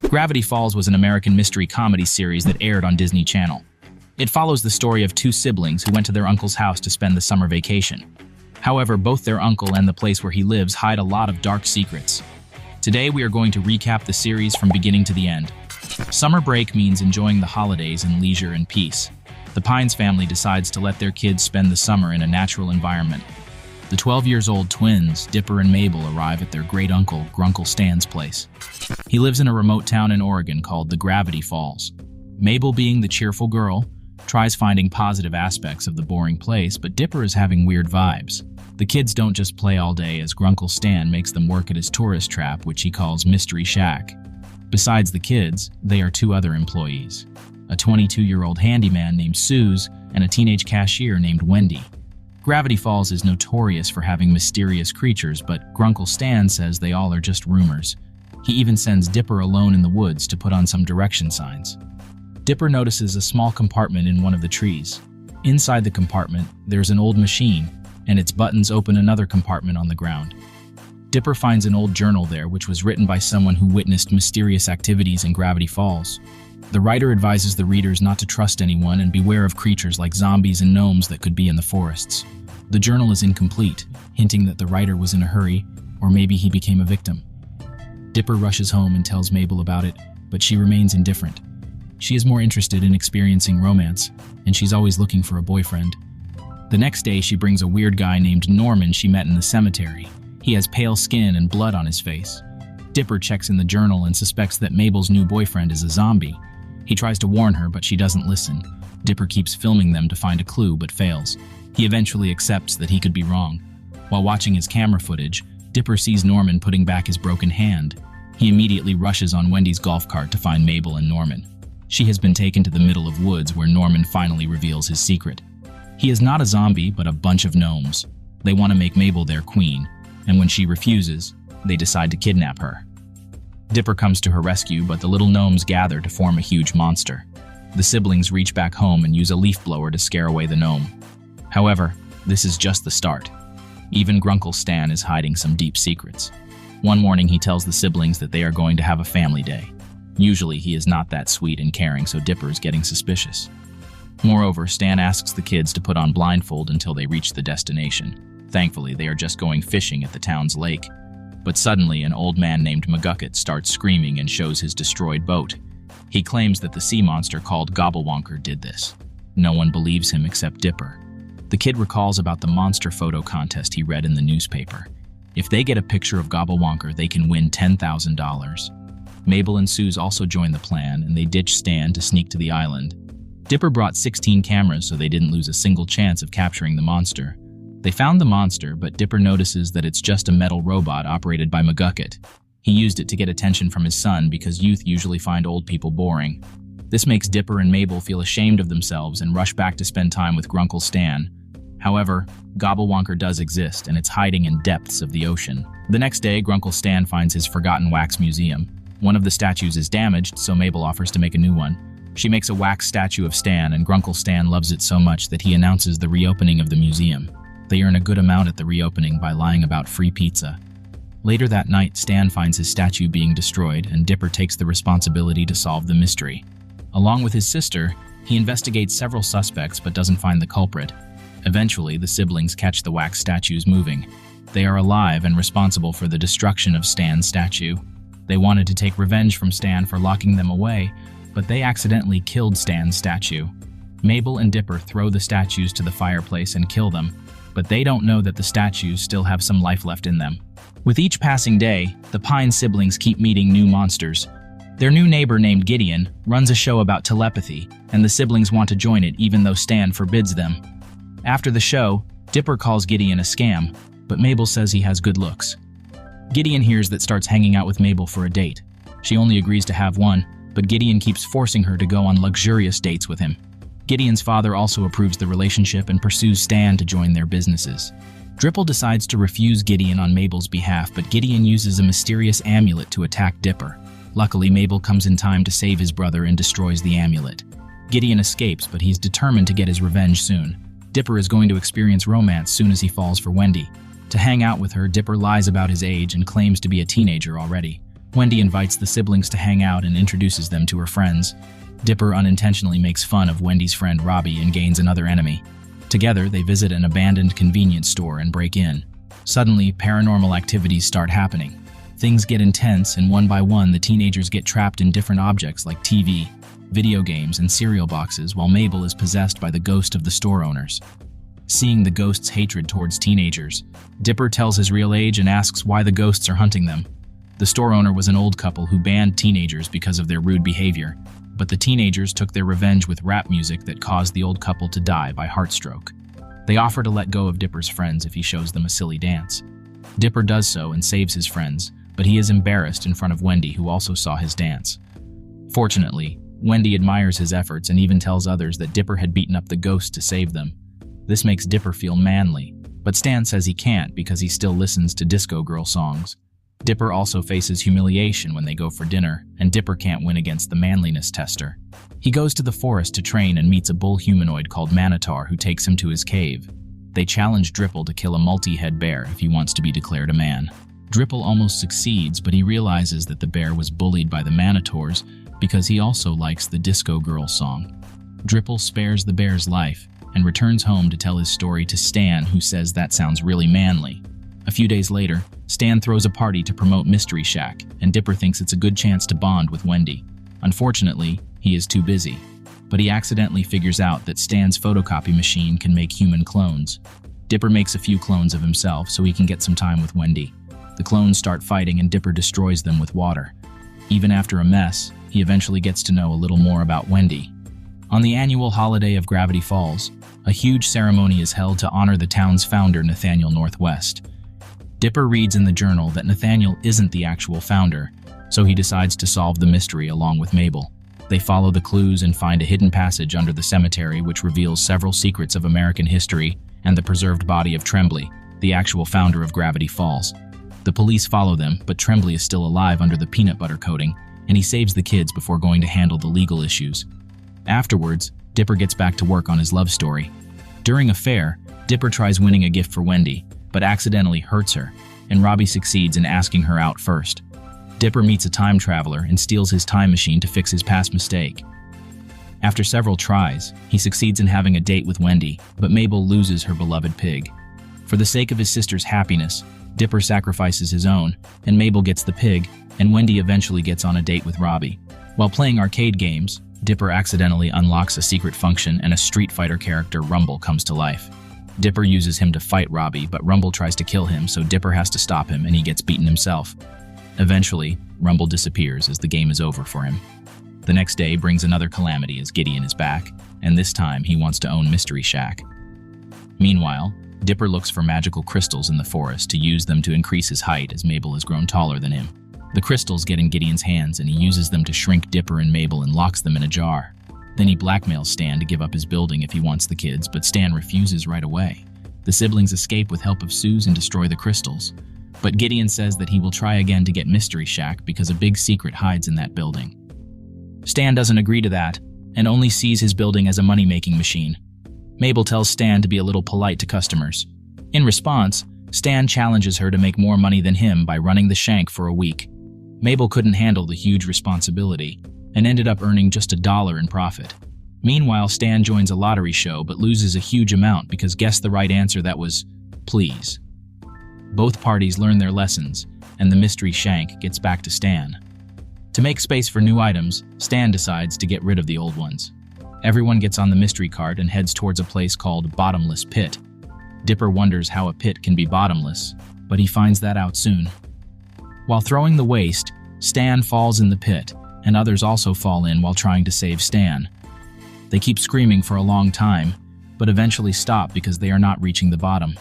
Gravity Falls was an American mystery comedy series that aired on Disney Channel. It follows the story of two siblings who went to their uncle's house to spend the summer vacation. However, both their uncle and the place where he lives hide a lot of dark secrets. Today, we are going to recap the series from beginning to the end. Summer break means enjoying the holidays and leisure and peace. The Pines family decides to let their kids spend the summer in a natural environment. The 12-year-old twins, Dipper and Mabel, arrive at their great-uncle, Grunkle Stan's place. He lives in a remote town in Oregon called the Gravity Falls. Mabel, being the cheerful girl, tries finding positive aspects of the boring place, but Dipper is having weird vibes. The kids don't just play all day, as Grunkle Stan makes them work at his tourist trap, which he calls Mystery Shack. Besides the kids, they are two other employees: a 22-year-old handyman named Soos and a teenage cashier named Wendy. Gravity Falls is notorious for having mysterious creatures, but Grunkle Stan says they all are just rumors. He even sends Dipper alone in the woods to put on some direction signs. Dipper notices a small compartment in one of the trees. Inside the compartment, there's an old machine, and its buttons open another compartment on the ground. Dipper finds an old journal there, which was written by someone who witnessed mysterious activities in Gravity Falls. The writer advises the readers not to trust anyone and beware of creatures like zombies and gnomes that could be in the forests. The journal is incomplete, hinting that the writer was in a hurry, or maybe he became a victim. Dipper rushes home and tells Mabel about it, but she remains indifferent. She is more interested in experiencing romance, and she's always looking for a boyfriend. The next day, she brings a weird guy named Norman she met in the cemetery. He has pale skin and blood on his face. Dipper checks in the journal and suspects that Mabel's new boyfriend is a zombie. He tries to warn her, but she doesn't listen. Dipper keeps filming them to find a clue, but fails. He eventually accepts that he could be wrong. While watching his camera footage, Dipper sees Norman putting back his broken hand. He immediately rushes on Wendy's golf cart to find Mabel and Norman. She has been taken to the middle of woods where Norman finally reveals his secret. He is not a zombie, but a bunch of gnomes. They want to make Mabel their queen, and when she refuses, they decide to kidnap her. Dipper comes to her rescue, but the little gnomes gather to form a huge monster. The siblings reach back home and use a leaf blower to scare away the gnome. However, this is just the start. Even Grunkle Stan is hiding some deep secrets. One morning, he tells the siblings that they are going to have a family day. Usually, he is not that sweet and caring, so Dipper is getting suspicious. Moreover, Stan asks the kids to put on blindfold until they reach the destination. Thankfully, they are just going fishing at the town's lake. But suddenly, an old man named McGucket starts screaming and shows his destroyed boat. He claims that the sea monster called Gobblewonker did this. No one believes him except Dipper. The kid recalls about the monster photo contest he read in the newspaper. If they get a picture of Gobblewonker, they can win $10,000. Mabel and Soos also join the plan, and they ditch Stan to sneak to the island. Dipper brought 16 cameras, so they didn't lose a single chance of capturing the monster. They found the monster, but Dipper notices that it's just a metal robot operated by McGucket. He used it to get attention from his son because youth usually find old people boring. This makes Dipper and Mabel feel ashamed of themselves and rush back to spend time with Grunkle Stan. However, Gobblewonker does exist, and it's hiding in depths of the ocean. The next day, Grunkle Stan finds his forgotten wax museum. One of the statues is damaged, so Mabel offers to make a new one. She makes a wax statue of Stan, and Grunkle Stan loves it so much that he announces the reopening of the museum. They earn a good amount at the reopening by lying about free pizza. Later that night, Stan finds his statue being destroyed, and Dipper takes the responsibility to solve the mystery. Along with his sister, he investigates several suspects but doesn't find the culprit. Eventually, the siblings catch the wax statues moving. They are alive and responsible for the destruction of Stan's statue. They wanted to take revenge from Stan for locking them away, but they accidentally killed Stan's statue. Mabel and Dipper throw the statues to the fireplace and kill them, but they don't know that the statues still have some life left in them. With each passing day, the Pine siblings keep meeting new monsters. Their new neighbor named Gideon runs a show about telepathy, and the siblings want to join it even though Stan forbids them. After the show, Dipper calls Gideon a scam, but Mabel says he has good looks. Gideon hears that starts hanging out with Mabel for a date. She only agrees to have one, but Gideon keeps forcing her to go on luxurious dates with him. Gideon's father also approves the relationship and pursues Stan to join their businesses. Dripple decides to refuse Gideon on Mabel's behalf, but Gideon uses a mysterious amulet to attack Dipper. Luckily, Mabel comes in time to save his brother and destroys the amulet. Gideon escapes, but he's determined to get his revenge soon. Dipper is going to experience romance soon as he falls for Wendy. To hang out with her, Dipper lies about his age and claims to be a teenager already. Wendy invites the siblings to hang out and introduces them to her friends. Dipper unintentionally makes fun of Wendy's friend Robbie and gains another enemy. Together, they visit an abandoned convenience store and break in. Suddenly, paranormal activities start happening. Things get intense, and one by one, the teenagers get trapped in different objects like TV, video games, and cereal boxes, while Mabel is possessed by the ghost of the store owners. Seeing the ghost's hatred towards teenagers, Dipper tells his real age and asks why the ghosts are hunting them. The store owner was an old couple who banned teenagers because of their rude behavior, but the teenagers took their revenge with rap music that caused the old couple to die by heartstroke. They offer to let go of Dipper's friends if he shows them a silly dance. Dipper does so and saves his friends, but he is embarrassed in front of Wendy, who also saw his dance. Fortunately, Wendy admires his efforts and even tells others that Dipper had beaten up the ghost to save them. This makes Dipper feel manly, but Stan says he can't because he still listens to disco girl songs. Dipper also faces humiliation when they go for dinner, and Dipper can't win against the manliness tester. He goes to the forest to train and meets a bull humanoid called Manitar who takes him to his cave. They challenge Dripple to kill a multi-head bear if he wants to be declared a man. Dripple almost succeeds, but he realizes that the bear was bullied by the Manitors because he also likes the disco girl song. Dripple spares the bear's life and returns home to tell his story to Stan, who says that sounds really manly. A few days later, Stan throws a party to promote Mystery Shack, and Dipper thinks it's a good chance to bond with Wendy. Unfortunately, he is too busy, but he accidentally figures out that Stan's photocopy machine can make human clones. Dipper makes a few clones of himself so he can get some time with Wendy. The clones start fighting and Dipper destroys them with water. Even after a mess, he eventually gets to know a little more about Wendy. On the annual holiday of Gravity Falls, a huge ceremony is held to honor the town's founder, Nathaniel Northwest. Dipper reads in the journal that Nathaniel isn't the actual founder, so he decides to solve the mystery along with Mabel. They follow the clues and find a hidden passage under the cemetery which reveals several secrets of American history and the preserved body of Tremblay, the actual founder of Gravity Falls. The police follow them, but Tremblay is still alive under the peanut butter coating, and he saves the kids before going to handle the legal issues. Afterwards, Dipper gets back to work on his love story. During a fair, Dipper tries winning a gift for Wendy, but accidentally hurts her, and Robbie succeeds in asking her out first. Dipper meets a time traveler and steals his time machine to fix his past mistake. After several tries, he succeeds in having a date with Wendy, but Mabel loses her beloved pig. For the sake of his sister's happiness, Dipper sacrifices his own, and Mabel gets the pig, and Wendy eventually gets on a date with Robbie. While playing arcade games, Dipper accidentally unlocks a secret function and a Street Fighter character, Rumble, comes to life. Dipper uses him to fight Robbie, but Rumble tries to kill him, so Dipper has to stop him and he gets beaten himself. Eventually, Rumble disappears as the game is over for him. The next day brings another calamity as Gideon is back, and this time he wants to own Mystery Shack. Meanwhile, Dipper looks for magical crystals in the forest to use them to increase his height as Mabel has grown taller than him. The crystals get in Gideon's hands and he uses them to shrink Dipper and Mabel and locks them in a jar. Then he blackmails Stan to give up his building if he wants the kids, but Stan refuses right away. The siblings escape with help of Soos and destroy the crystals. But Gideon says that he will try again to get Mystery Shack because a big secret hides in that building. Stan doesn't agree to that and only sees his building as a money-making machine. Mabel tells Stan to be a little polite to customers. In response, Stan challenges her to make more money than him by running the shank for a week. Mabel couldn't handle the huge responsibility and ended up earning just $1 in profit. Meanwhile, Stan joins a lottery show but loses a huge amount because guessed the right answer, that was please. Both parties learn their lessons, and the mystery shank gets back to Stan. To make space for new items, Stan decides to get rid of the old ones. Everyone gets on the mystery cart and heads towards a place called Bottomless Pit. Dipper wonders how a pit can be bottomless, but he finds that out soon. While throwing the waste, Stan falls in the pit, and others also fall in while trying to save Stan. They keep screaming for a long time, but eventually stop because they are not reaching the bottom.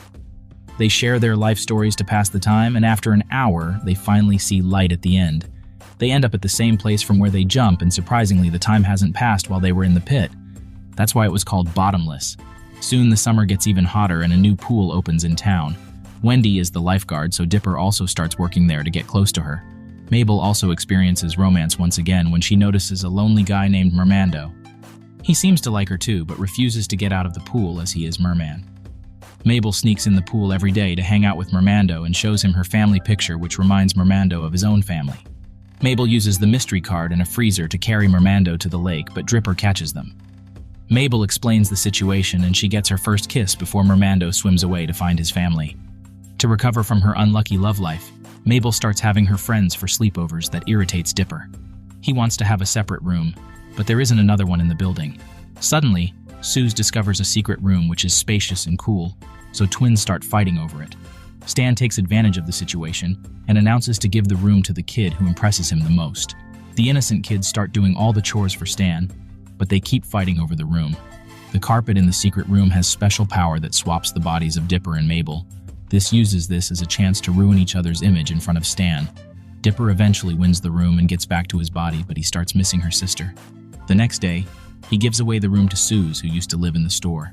They share their life stories to pass the time, and after an hour, they finally see light at the end. They end up at the same place from where they jump, and surprisingly, the time hasn't passed while they were in the pit. That's why it was called Bottomless. Soon the summer gets even hotter and a new pool opens in town. Wendy is the lifeguard, so Dipper also starts working there to get close to her. Mabel also experiences romance once again when she notices a lonely guy named Mermando. He seems to like her too, but refuses to get out of the pool as he is Merman. Mabel sneaks in the pool every day to hang out with Mermando and shows him her family picture, which reminds Mermando of his own family. Mabel uses the mystery card and a freezer to carry Mermando to the lake, but Dipper catches them. Mabel explains the situation and she gets her first kiss before Mermando swims away to find his family. To recover from her unlucky love life, Mabel starts having her friends for sleepovers that irritates Dipper. He wants to have a separate room, but there isn't another one in the building. Suddenly, Soos discovers a secret room which is spacious and cool, so twins start fighting over it. Stan takes advantage of the situation and announces to give the room to the kid who impresses him the most. The innocent kids start doing all the chores for Stan, but they keep fighting over the room. The carpet in the secret room has special power that swaps the bodies of Dipper and Mabel. This uses this as a chance to ruin each other's image in front of Stan. Dipper eventually wins the room and gets back to his body, but he starts missing her sister. The next day, he gives away the room to Soos, who used to live in the store,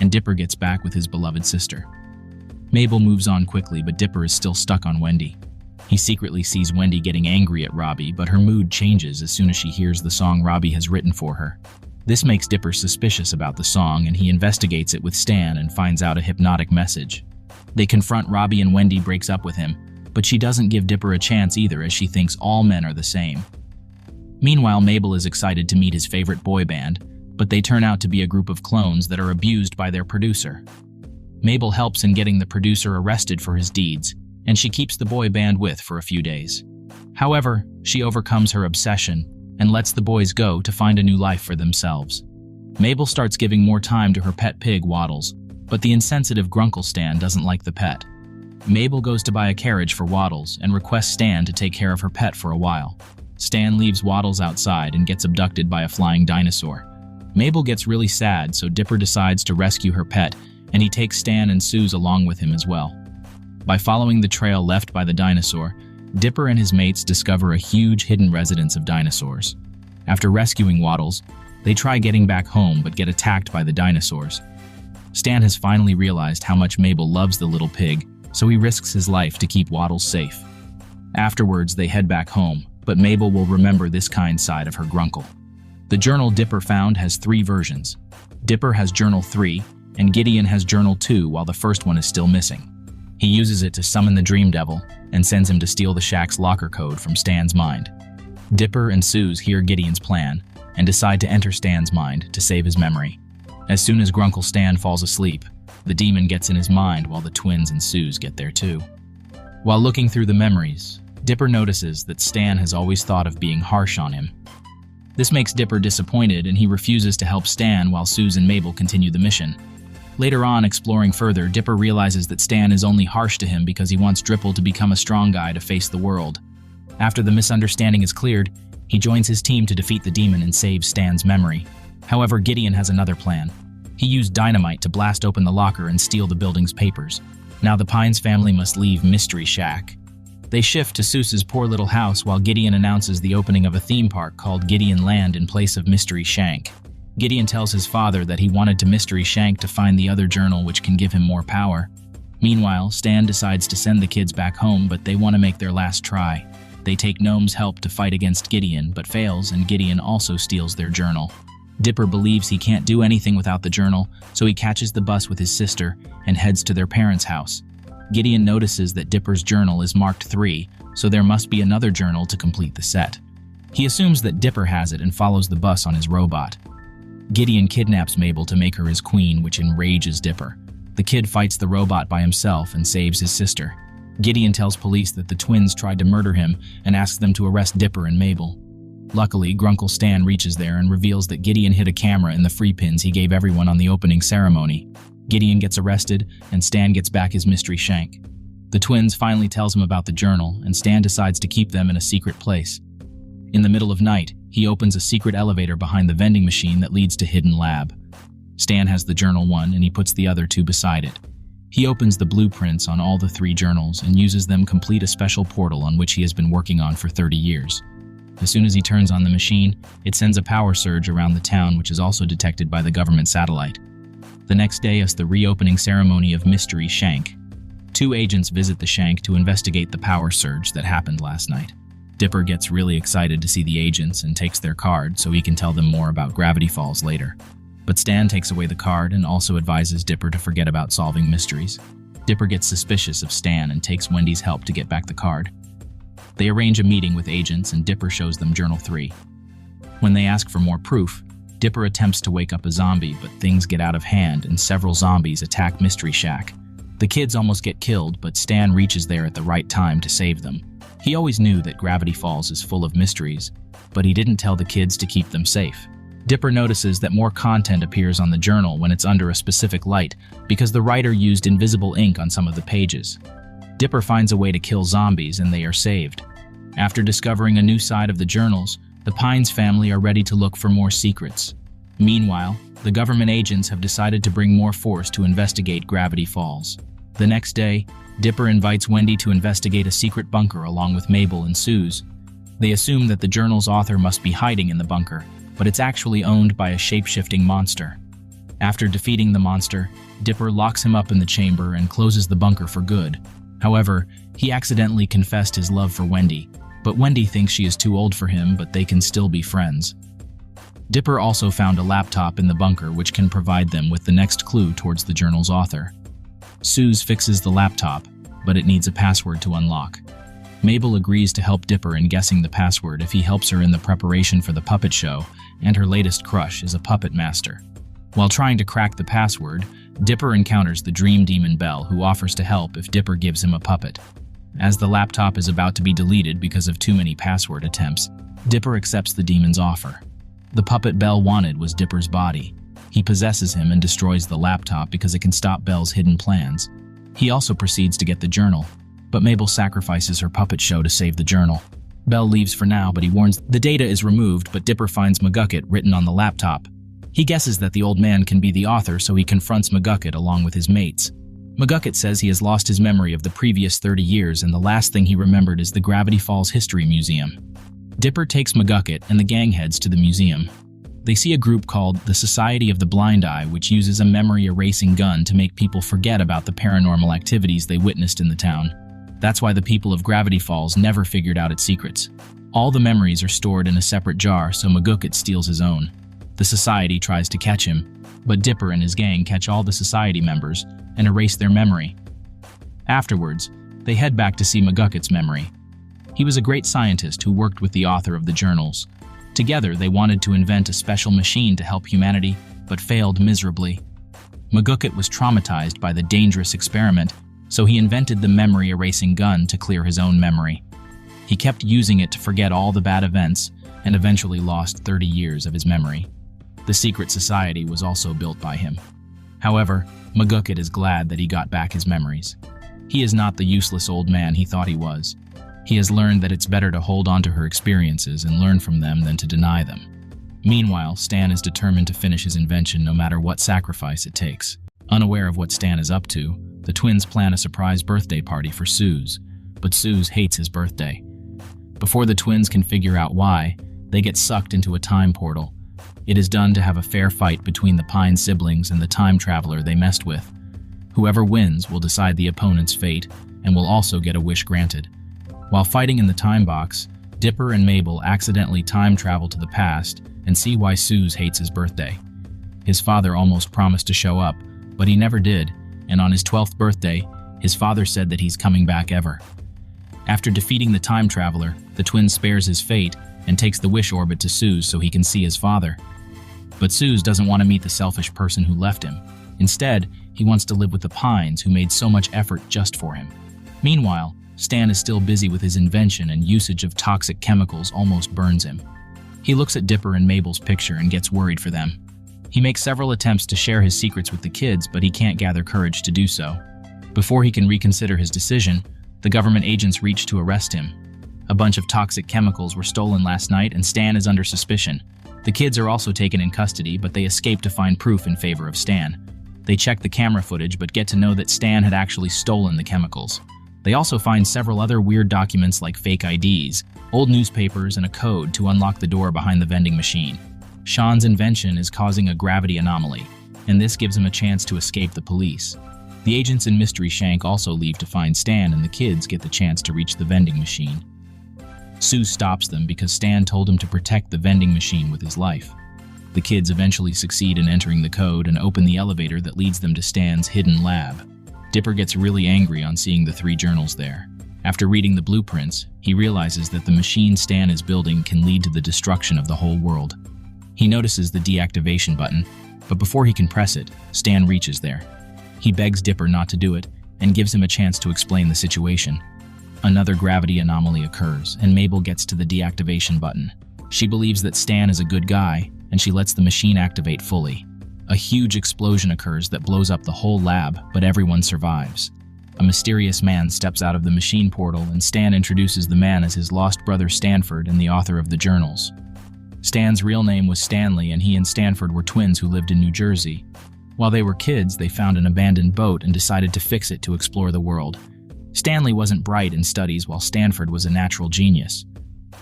and Dipper gets back with his beloved sister. Mabel moves on quickly, but Dipper is still stuck on Wendy. He secretly sees Wendy getting angry at Robbie, but her mood changes as soon as she hears the song Robbie has written for her. This makes Dipper suspicious about the song, and he investigates it with Stan and finds out a hypnotic message. They confront Robbie and Wendy breaks up with him, but she doesn't give Dipper a chance either, as she thinks all men are the same. Meanwhile, Mabel is excited to meet his favorite boy band, but they turn out to be a group of clones that are abused by their producer. Mabel helps in getting the producer arrested for his deeds, and she keeps the boy band for a few days. However, she overcomes her obsession and lets the boys go to find a new life for themselves. Mabel starts giving more time to her pet pig, Waddles, but the insensitive Grunkle Stan doesn't like the pet. Mabel goes to buy a carriage for Waddles and requests Stan to take care of her pet for a while. Stan leaves Waddles outside and gets abducted by a flying dinosaur. Mabel gets really sad, so Dipper decides to rescue her pet, and he takes Stan and Soos along with him as well. By following the trail left by the dinosaur, Dipper and his mates discover a huge hidden residence of dinosaurs. After rescuing Waddles, they try getting back home but get attacked by the dinosaurs. Stan has finally realized how much Mabel loves the little pig, so he risks his life to keep Waddles safe. Afterwards, they head back home, but Mabel will remember this kind side of her Grunkle. The journal Dipper found has 3 versions. Dipper has Journal 3, and Gideon has Journal 2, while the first one is still missing. He uses it to summon the Dream Devil and sends him to steal the shack's locker code from Stan's mind. Dipper and Soos hear Gideon's plan and decide to enter Stan's mind to save his memory. As soon as Grunkle Stan falls asleep, the demon gets in his mind while the twins and Soos get there too. While looking through the memories, Dipper notices that Stan has always thought of being harsh on him. This makes Dipper disappointed, and he refuses to help Stan while Soos and Mabel continue the mission. Later on, exploring further, Dipper realizes that Stan is only harsh to him because he wants Dripple to become a strong guy to face the world. After the misunderstanding is cleared, he joins his team to defeat the demon and save Stan's memory. However, Gideon has another plan. He used dynamite to blast open the locker and steal the building's papers. Now the Pines family must leave Mystery Shack. They shift to Soos's poor little house while Gideon announces the opening of a theme park called Gideon Land in place of Mystery Shank. Gideon tells his father that he wanted to Mystery Shank to find the other journal which can give him more power. Meanwhile, Stan decides to send the kids back home, but they want to make their last try. They take Gnome's help to fight against Gideon, but fails, and Gideon also steals their journal. Dipper believes he can't do anything without the journal, so he catches the bus with his sister and heads to their parents' house. Gideon notices that Dipper's journal is marked 3, so there must be another journal to complete the set. He assumes that Dipper has it and follows the bus on his robot. Gideon kidnaps Mabel to make her his queen, which enrages Dipper. The kid fights the robot by himself and saves his sister. Gideon tells police that the twins tried to murder him and asks them to arrest Dipper and Mabel. Luckily, Grunkle Stan reaches there and reveals that Gideon hid a camera in the free pins he gave everyone on the opening ceremony. Gideon gets arrested, and Stan gets back his mystery shank. The twins finally tells him about the journal, and Stan decides to keep them in a secret place. In the middle of night, he opens a secret elevator behind the vending machine that leads to Hidden Lab. Stan has the journal 1, and he puts the other 2 beside it. He opens the blueprints on all the 3 journals and uses them to complete a special portal on which he has been working on for 30 years. As soon as he turns on the machine, it sends a power surge around the town, which is also detected by the government satellite. The next day is the reopening ceremony of Mystery Shank. 2 agents visit the Shank to investigate the power surge that happened last night. Dipper gets really excited to see the agents and takes their card so he can tell them more about Gravity Falls later. But Stan takes away the card and also advises Dipper to forget about solving mysteries. Dipper gets suspicious of Stan and takes Wendy's help to get back the card. They arrange a meeting with agents and Dipper shows them Journal 3. When they ask for more proof, Dipper attempts to wake up a zombie, but things get out of hand and several zombies attack Mystery Shack. The kids almost get killed, but Stan reaches there at the right time to save them. He always knew that Gravity Falls is full of mysteries, but he didn't tell the kids to keep them safe. Dipper notices that more content appears on the journal when it's under a specific light because the writer used invisible ink on some of the pages. Dipper finds a way to kill zombies and they are saved. After discovering a new side of the journals, the Pines family are ready to look for more secrets. Meanwhile, the government agents have decided to bring more force to investigate Gravity Falls. The next day, Dipper invites Wendy to investigate a secret bunker along with Mabel and Soos. They assume that the journal's author must be hiding in the bunker, but it's actually owned by a shape-shifting monster. After defeating the monster, Dipper locks him up in the chamber and closes the bunker for good. However, he accidentally confessed his love for Wendy, but Wendy thinks she is too old for him, but they can still be friends. Dipper also found a laptop in the bunker which can provide them with the next clue towards the journal's author. Soos fixes the laptop, but it needs a password to unlock. Mabel agrees to help Dipper in guessing the password if he helps her in the preparation for the puppet show, and her latest crush is a puppet master. While trying to crack the password, Dipper encounters the dream demon Belle, who offers to help if Dipper gives him a puppet. As the laptop is about to be deleted because of too many password attempts, Dipper accepts the demon's offer. The puppet Belle wanted was Dipper's body. He possesses him and destroys the laptop because it can stop Belle's hidden plans. He also proceeds to get the journal, but Mabel sacrifices her puppet show to save the journal. Belle leaves for now, but he warns the data is removed, but Dipper finds McGucket written on the laptop. He guesses that the old man can be the author, so he confronts McGucket along with his mates. McGucket says he has lost his memory of the previous 30 years and the last thing he remembered is the Gravity Falls History Museum. Dipper takes McGucket and the gang heads to the museum. They see a group called the Society of the Blind Eye, which uses a memory-erasing gun to make people forget about the paranormal activities they witnessed in the town. That's why the people of Gravity Falls never figured out its secrets. All the memories are stored in a separate jar, so McGucket steals his own. The Society tries to catch him, but Dipper and his gang catch all the Society members and erase their memory. Afterwards, they head back to see McGucket's memory. He was a great scientist who worked with the author of the journals. Together, they wanted to invent a special machine to help humanity, but failed miserably. McGucket was traumatized by the dangerous experiment, so he invented the memory-erasing gun to clear his own memory. He kept using it to forget all the bad events and eventually lost 30 years of his memory. The secret society was also built by him. However, McGucket is glad that he got back his memories. He is not the useless old man he thought he was. He has learned that it's better to hold on to her experiences and learn from them than to deny them. Meanwhile, Stan is determined to finish his invention no matter what sacrifice it takes. Unaware of what Stan is up to, the twins plan a surprise birthday party for Soos, but Soos hates his birthday. Before the twins can figure out why, they get sucked into a time portal. It is done to have a fair fight between the Pine siblings and the time traveler they messed with. Whoever wins will decide the opponent's fate and will also get a wish granted. While fighting in the time box, Dipper and Mabel accidentally time travel to the past and see why Soos hates his birthday. His father almost promised to show up, but he never did, and on his 12th birthday, his father said that he's coming back ever. After defeating the time traveler, the twin spares his fate and takes the wish orbit to Soos so he can see his father. But Soos doesn't want to meet the selfish person who left him. Instead, he wants to live with the Pines, who made so much effort just for him. Meanwhile, Stan is still busy with his invention and usage of toxic chemicals almost burns him. He looks at Dipper and Mabel's picture and gets worried for them. He makes several attempts to share his secrets with the kids, but he can't gather courage to do so. Before he can reconsider his decision, the government agents reach to arrest him. A bunch of toxic chemicals were stolen last night and Stan is under suspicion. The kids are also taken in custody, but they escape to find proof in favor of Stan. They check the camera footage but get to know that Stan had actually stolen the chemicals. They also find several other weird documents like fake IDs, old newspapers, and a code to unlock the door behind the vending machine. Sean's invention is causing a gravity anomaly, and this gives him a chance to escape the police. The agents in Mystery Shank also leave to find Stan, and the kids get the chance to reach the vending machine. Soos stops them because Stan told him to protect the vending machine with his life. The kids eventually succeed in entering the code and open the elevator that leads them to Stan's hidden lab. Dipper gets really angry on seeing the 3 journals there. After reading the blueprints, he realizes that the machine Stan is building can lead to the destruction of the whole world. He notices the deactivation button, but before he can press it, Stan reaches there. He begs Dipper not to do it and gives him a chance to explain the situation. Another gravity anomaly occurs, and Mabel gets to the deactivation button. She believes that Stan is a good guy, and she lets the machine activate fully. A huge explosion occurs that blows up the whole lab, but everyone survives. A mysterious man steps out of the machine portal, and Stan introduces the man as his lost brother Stanford and the author of the journals. Stan's real name was Stanley, and he and Stanford were twins who lived in New Jersey. While they were kids, they found an abandoned boat and decided to fix it to explore the world. Stanley wasn't bright in studies, while Stanford was a natural genius.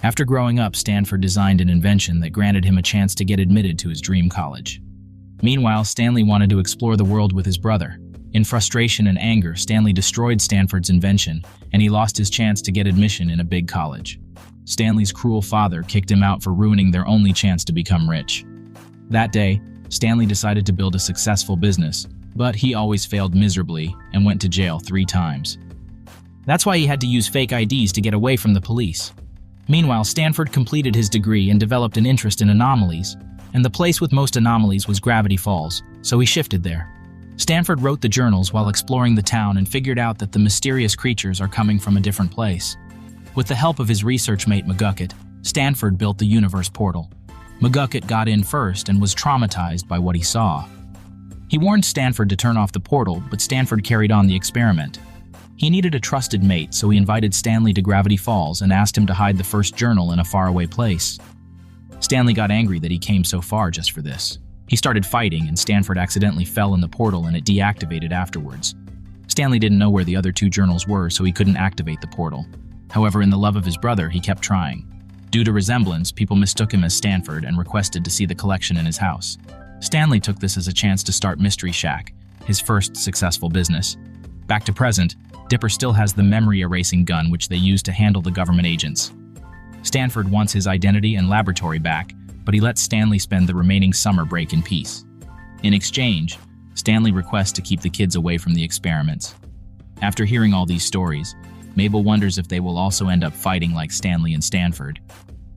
After growing up, Stanford designed an invention that granted him a chance to get admitted to his dream college. Meanwhile, Stanley wanted to explore the world with his brother. In frustration and anger, Stanley destroyed Stanford's invention, and he lost his chance to get admission in a big college. Stanley's cruel father kicked him out for ruining their only chance to become rich. That day, Stanley decided to build a successful business, but he always failed miserably and went to jail 3 times. That's why he had to use fake IDs to get away from the police. Meanwhile, Stanford completed his degree and developed an interest in anomalies, and the place with most anomalies was Gravity Falls, so he shifted there. Stanford wrote the journals while exploring the town and figured out that the mysterious creatures are coming from a different place. With the help of his research mate McGucket, Stanford built the universe portal. McGucket got in first and was traumatized by what he saw. He warned Stanford to turn off the portal, but Stanford carried on the experiment. He needed a trusted mate, so he invited Stanley to Gravity Falls and asked him to hide the first journal in a faraway place. Stanley got angry that he came so far just for this. He started fighting, and Stanford accidentally fell in the portal and it deactivated afterwards. Stanley didn't know where the other 2 journals were, so he couldn't activate the portal. However, in the love of his brother, he kept trying. Due to resemblance, people mistook him as Stanford and requested to see the collection in his house. Stanley took this as a chance to start Mystery Shack, his first successful business. Back to present, Dipper still has the memory-erasing gun which they use to handle the government agents. Stanford wants his identity and laboratory back, but he lets Stanley spend the remaining summer break in peace. In exchange, Stanley requests to keep the kids away from the experiments. After hearing all these stories, Mabel wonders if they will also end up fighting like Stanley and Stanford.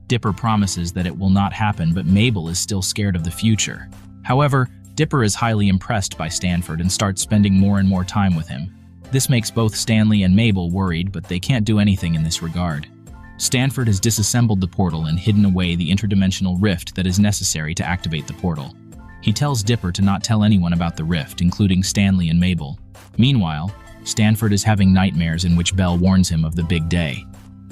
Dipper promises that it will not happen, but Mabel is still scared of the future. However, Dipper is highly impressed by Stanford and starts spending more and more time with him. This makes both Stanley and Mabel worried, but they can't do anything in this regard. Stanford has disassembled the portal and hidden away the interdimensional rift that is necessary to activate the portal. He tells Dipper to not tell anyone about the rift, including Stanley and Mabel. Meanwhile, Stanford is having nightmares in which Belle warns him of the big day.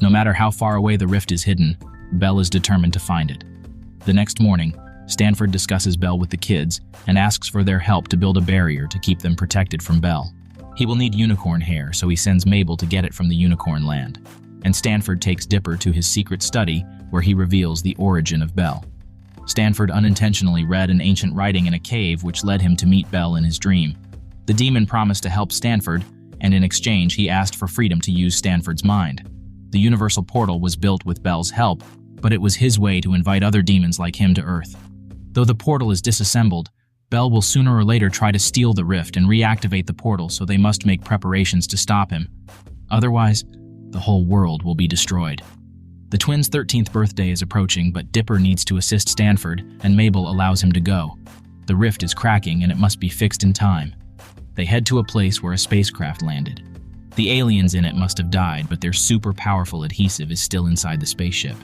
No matter how far away the rift is hidden, Belle is determined to find it. The next morning, Stanford discusses Belle with the kids and asks for their help to build a barrier to keep them protected from Belle. He will need unicorn hair, so he sends Mabel to get it from the unicorn land. And Stanford takes Dipper to his secret study, where he reveals the origin of Belle. Stanford unintentionally read an ancient writing in a cave which led him to meet Belle in his dream. The demon promised to help Stanford, and in exchange he asked for freedom to use Stanford's mind. The universal portal was built with Belle's help, but it was his way to invite other demons like him to Earth. Though the portal is disassembled, Belle will sooner or later try to steal the rift and reactivate the portal, so they must make preparations to stop him. Otherwise, the whole world will be destroyed. The twins' 13th birthday is approaching, but Dipper needs to assist Stanford, and Mabel allows him to go. The rift is cracking, and it must be fixed in time. They head to a place where a spacecraft landed. The aliens in it must have died, but their super powerful adhesive is still inside the spaceship.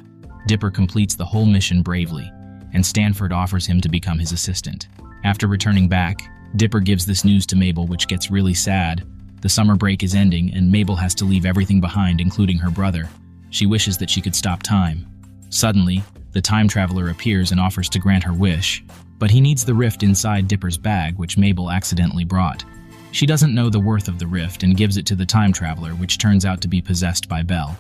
Dipper completes the whole mission bravely, and Stanford offers him to become his assistant. After returning back, Dipper gives this news to Mabel, which gets really sad. The summer break is ending, and Mabel has to leave everything behind, including her brother. She wishes that she could stop time. Suddenly, the time traveler appears and offers to grant her wish, but he needs the rift inside Dipper's bag, which Mabel accidentally brought. She doesn't know the worth of the rift and gives it to the time traveler, which turns out to be possessed by Belle.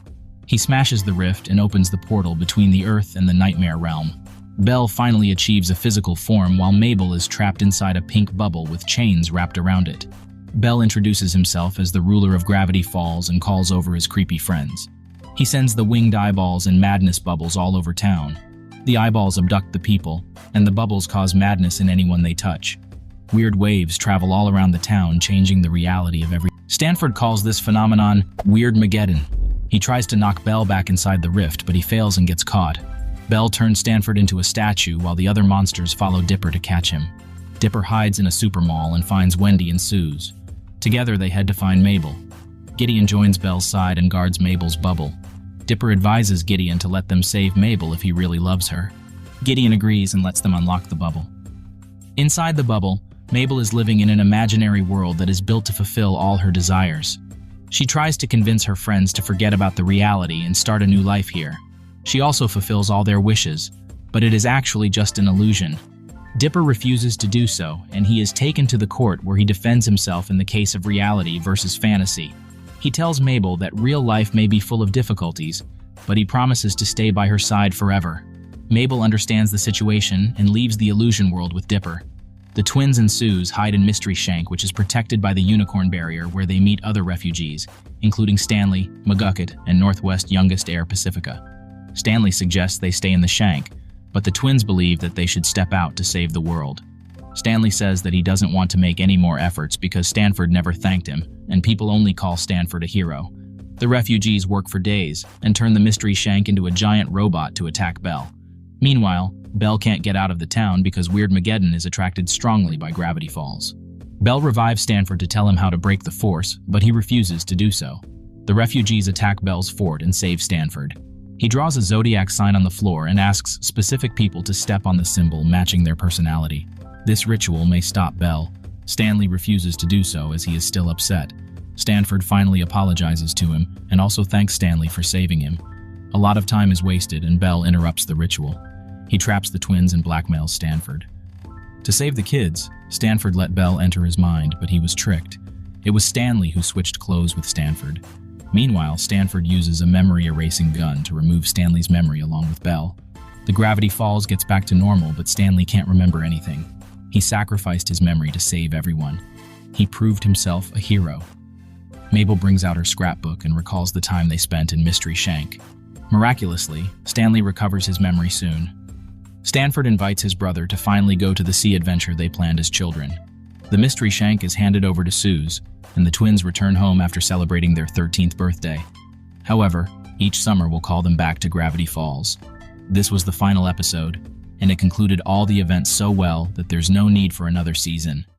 He smashes the rift and opens the portal between the Earth and the Nightmare Realm. Belle finally achieves a physical form while Mabel is trapped inside a pink bubble with chains wrapped around it. Belle introduces himself as the ruler of Gravity Falls and calls over his creepy friends. He sends the winged eyeballs and madness bubbles all over town. The eyeballs abduct the people, and the bubbles cause madness in anyone they touch. Weird waves travel all around the town, changing the reality of every. Stanford calls this phenomenon Weirdmageddon. He tries to knock Belle back inside the rift, but he fails and gets caught. Belle turns Stanford into a statue while the other monsters follow Dipper to catch him. Dipper hides in a supermall and finds Wendy and Soos. Together they head to find Mabel. Gideon joins Belle's side and guards Mabel's bubble. Dipper advises Gideon to let them save Mabel if he really loves her. Gideon agrees and lets them unlock the bubble. Inside the bubble, Mabel is living in an imaginary world that is built to fulfill all her desires. She tries to convince her friends to forget about the reality and start a new life here. She also fulfills all their wishes, but it is actually just an illusion. Dipper refuses to do so, and he is taken to the court where he defends himself in the case of reality versus fantasy. He tells Mabel that real life may be full of difficulties, but he promises to stay by her side forever. Mabel understands the situation and leaves the illusion world with Dipper. The twins and Soos hide in Mystery Shank, which is protected by the unicorn barrier, where they meet other refugees, including Stanley, McGucket, and Northwest Youngest Heir Pacifica. Stanley suggests they stay in the Shank, but the twins believe that they should step out to save the world. Stanley says that he doesn't want to make any more efforts because Stanford never thanked him, and people only call Stanford a hero. The refugees work for days and turn the Mystery Shank into a giant robot to attack Belle. Meanwhile, Belle can't get out of the town because Weirdmageddon is attracted strongly by gravity falls. Belle revives Stanford to tell him how to break the force, but he refuses to do so. The refugees attack Belle's fort and save Stanford. He draws a zodiac sign on the floor and asks specific people to step on the symbol matching their personality. This ritual may stop Belle. Stanley refuses to do so as he is still upset. Stanford finally apologizes to him and also thanks Stanley for saving him. A lot of time is wasted and Belle interrupts the ritual. He traps the twins and blackmails Stanford. To save the kids, Stanford let Belle enter his mind, but he was tricked. It was Stanley who switched clothes with Stanford. Meanwhile, Stanford uses a memory-erasing gun to remove Stanley's memory along with Belle. The gravity falls gets back to normal, but Stanley can't remember anything. He sacrificed his memory to save everyone. He proved himself a hero. Mabel brings out her scrapbook and recalls the time they spent in Mystery Shank. Miraculously, Stanley recovers his memory soon. Stanford invites his brother to finally go to the sea adventure they planned as children. The Mystery Shank is handed over to Soos, and the twins return home after celebrating their 13th birthday. However, each summer will call them back to Gravity Falls. This was the final episode, and it concluded all the events so well that there's no need for another season.